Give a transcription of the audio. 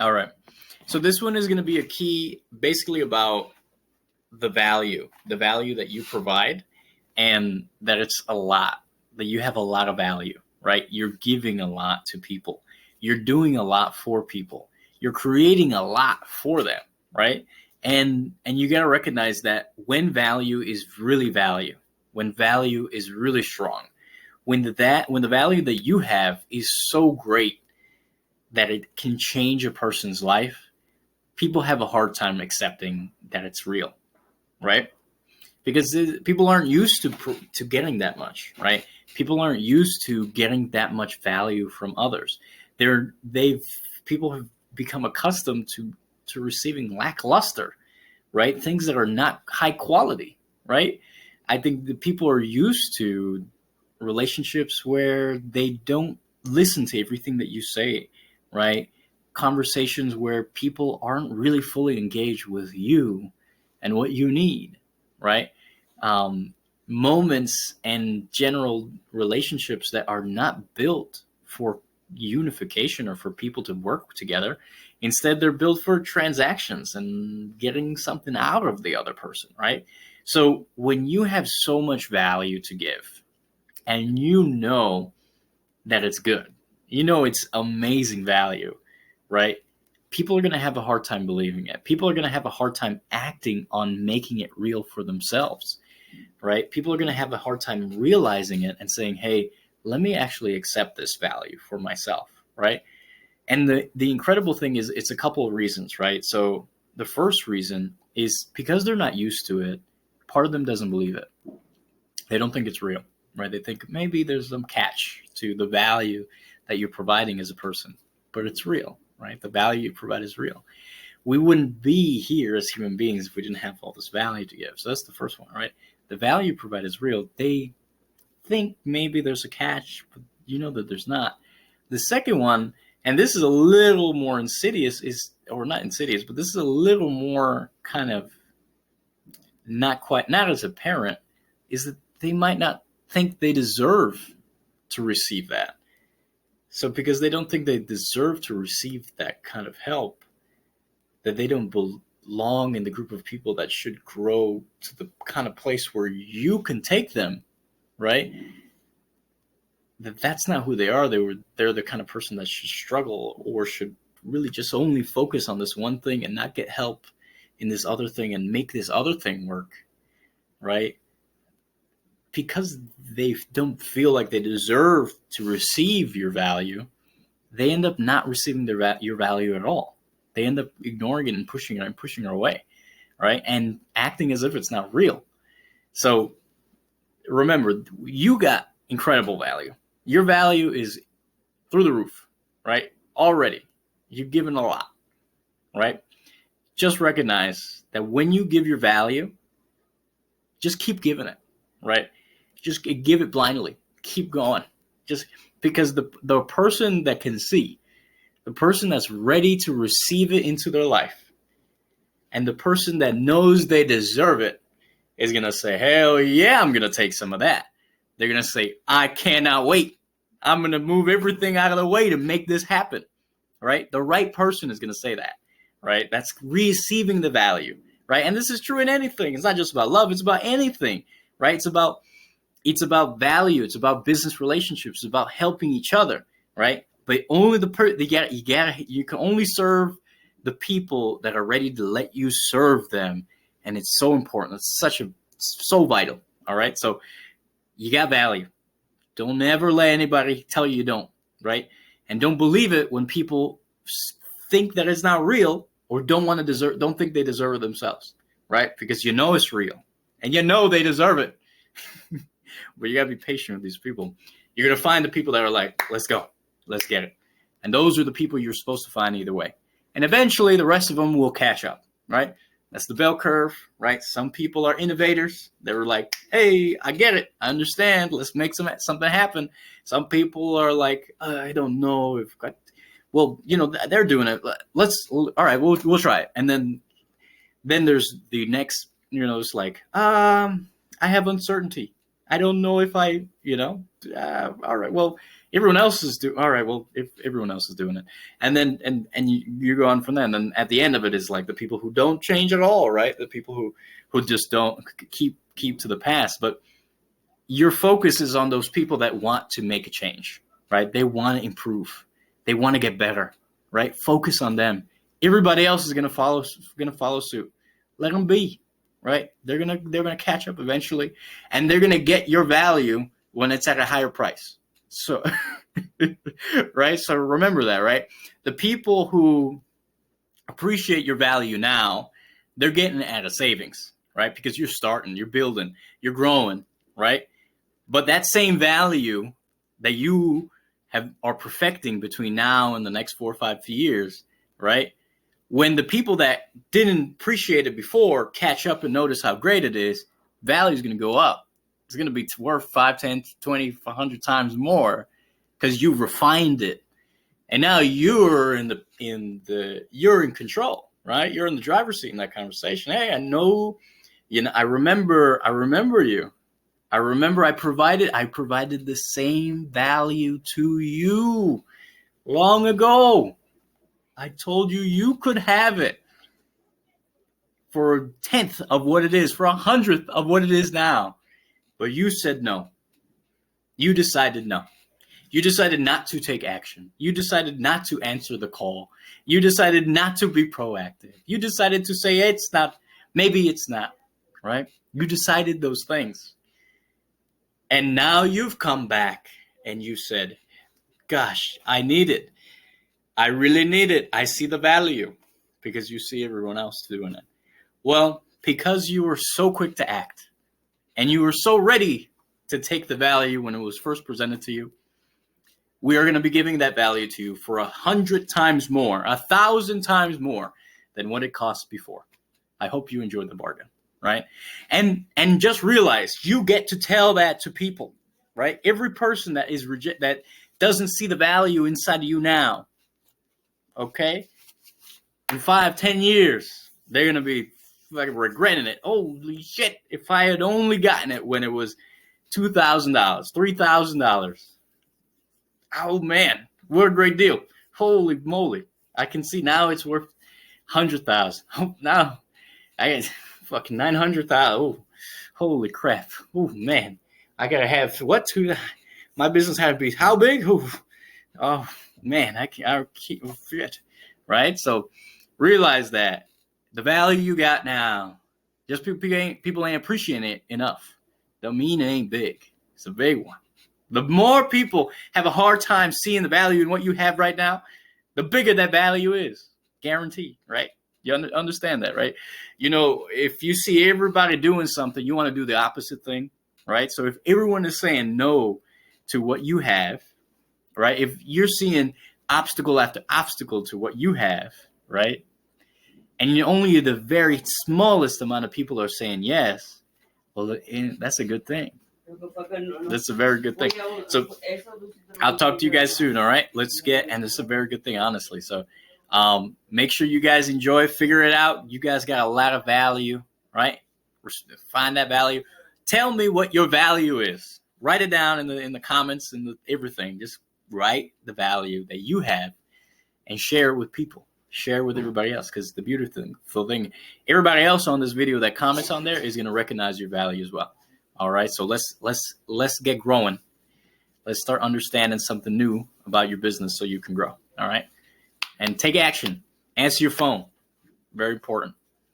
All right. So this one is going to be a key basically about the value that you provide, and that it's a lot, that you have a lot of value, right? You're giving a lot to people. You're doing a lot for people. You're creating a lot for them, right? And you got to recognize that when value is really value, when value is really strong, when the value that you have is so great that it can change a person's life, people have a hard time accepting that it's real, right? Because people aren't used to getting that much, right? People aren't used to getting that much value from others. They've people have become accustomed to receiving lackluster, right? Things that are not high quality, right? I think that people are used to relationships where they don't listen to everything that you say, right? Conversations where people aren't really fully engaged with you and what you need, right? Um, Moments and general relationships that are not built for unification or for people to work together. Instead, they're built for transactions and getting something out of the other person, right? So when you have so much value to give and you know that it's good, you know it's amazing value, right? People are going to have a hard time believing it. People are going to have a hard time acting on making it real for themselves, right? People are going to have a hard time realizing it and saying, hey, let me actually accept this value for myself, right? And the incredible thing is it's a couple of reasons, right? So the first reason is because they're not used to it, part of them doesn't believe it. They don't think it's real, right? They think maybe there's some catch to the value that you're providing as a person, but it's real, right? The value you provide is real. We wouldn't be here as human beings if we didn't have all this value to give. So that's the first one, right? The value you provide is real. They think maybe there's a catch, but you know that there's not. The second one, and this is a little more insidious, is or not insidious, but this is a little more kind of not as apparent, is that they might not think they deserve to receive that. So because they don't think they deserve to receive that kind of help, that they don't belong in the group of people that should grow to the kind of place where you can take them, right? That's not who they are. They're the kind of person that should struggle or should really just only focus on this one thing and not get help in this other thing and make this other thing work, right? Because they don't feel like they deserve to receive your value, they end up not receiving your value at all. They end up ignoring it and pushing it away, right? And acting as if it's not real. So remember, you got incredible value. Your value is through the roof, right? Already. You've given a lot, right? Just recognize that when you give your value, just keep giving it, right? Just give it blindly. Keep going. Just because the person that can see, the person that's ready to receive it into their life, and the person that knows they deserve it is going to say, hell yeah, I'm going to take some of that. They're going to say, I cannot wait. I'm going to move everything out of the way to make this happen, right? The right person is going to say that, right? That's receiving the value, right? And this is true in anything. It's not just about love. It's about anything, right? It's about value. It's about business relationships. It's about helping each other, right? But only you can only serve the people that are ready to let you serve them, and it's so important. It's so vital. All right, so you got value. Don't ever let anybody tell you don't, right? And don't believe it when people think that it's not real or don't think they deserve it themselves, right? Because you know it's real and you know they deserve it. But you got to be patient with these people. You're going to find the people that are like, let's go, let's get it. And those are the people you're supposed to find either way. And eventually the rest of them will catch up, right? That's the bell curve, right? Some people are innovators. They're like, hey, I get it. I understand. Let's make something happen. Some people are like, I don't know if, well, they're doing it. All right, we'll try it. And then there's the next, it's like, I have uncertainty. I don't know if all right, well, Everyone else is doing all right. Well, if everyone else is doing it, and then you go on from there. And then at the end of it is like the people who don't change at all, right? The people who just don't keep to the past. But your focus is on those people that want to make a change, right? They want to improve. They want to get better, right? Focus on them. Everybody else is gonna follow suit. Let them be, right? They're gonna catch up eventually, and they're gonna get your value when it's at a higher price. So, right? So remember that, right? The people who appreciate your value now, they're getting it at a savings, right? Because you're starting, you're building, you're growing, right? But that same value that you are perfecting between now and the next 4 or 5 years, right? When the people that didn't appreciate it before catch up and notice how great it is, value is going to go up. It's going to be worth 5, 10, 20, 100 times more because you've refined it. And now you're you're in control, right? You're in the driver's seat in that conversation. Hey, I know, I remember you. I remember I provided the same value to you long ago. I told you could have it for a 10th of what it is, for 100th of what it is now. But you said no. You decided no. You decided not to take action. You decided not to answer the call. You decided not to be proactive. You decided to say it's not, maybe it's not, right? You decided those things. And now you've come back and you said, gosh, I need it. I really need it. I see the value because you see everyone else doing it. Well, because you were so quick to act and you were so ready to take the value when it was first presented to you, we are going to be giving that value to you for 100 times more, 1,000 times more than what it cost before. I hope you enjoyed the bargain, right? And just realize you get to tell that to people, right? Every person that that doesn't see the value inside of you now, okay? In 5, 10 years, they're going to be like regretting it. Holy shit, if I had only gotten it when it was $2,000, $3,000. Oh man, what a great deal. Holy moly. I can see now it's worth 100,000. Oh, now I got fucking 900,000. Oh, holy crap. Oh man. I gotta have what to my business had to be how big? Oh man, I can't forget. Right? So realize that the value you got now, just people ain't appreciating it enough. Don't mean it ain't big. It's a big one. The more people have a hard time seeing the value in what you have right now, the bigger that value is. Guaranteed, right? You understand that, right? If you see everybody doing something, you want to do the opposite thing, right? So if everyone is saying no to what you have, right? If you're seeing obstacle after obstacle to what you have, right? And only the very smallest amount of people are saying yes, well, that's a good thing. That's a very good thing. So I'll talk to you guys soon, all right? And it's a very good thing, honestly. So make sure you guys enjoy, figure it out. You guys got a lot of value, right? Find that value. Tell me what your value is. Write it down in the comments and everything. Just write the value that you have and share it with people. Share it with everybody else, because the beautiful thing, everybody else on this video that comments on there is going to recognize your value as well. All right, so let's get growing. Let's start understanding something new about your business so you can grow. All right, and take action. Answer your phone. Very important.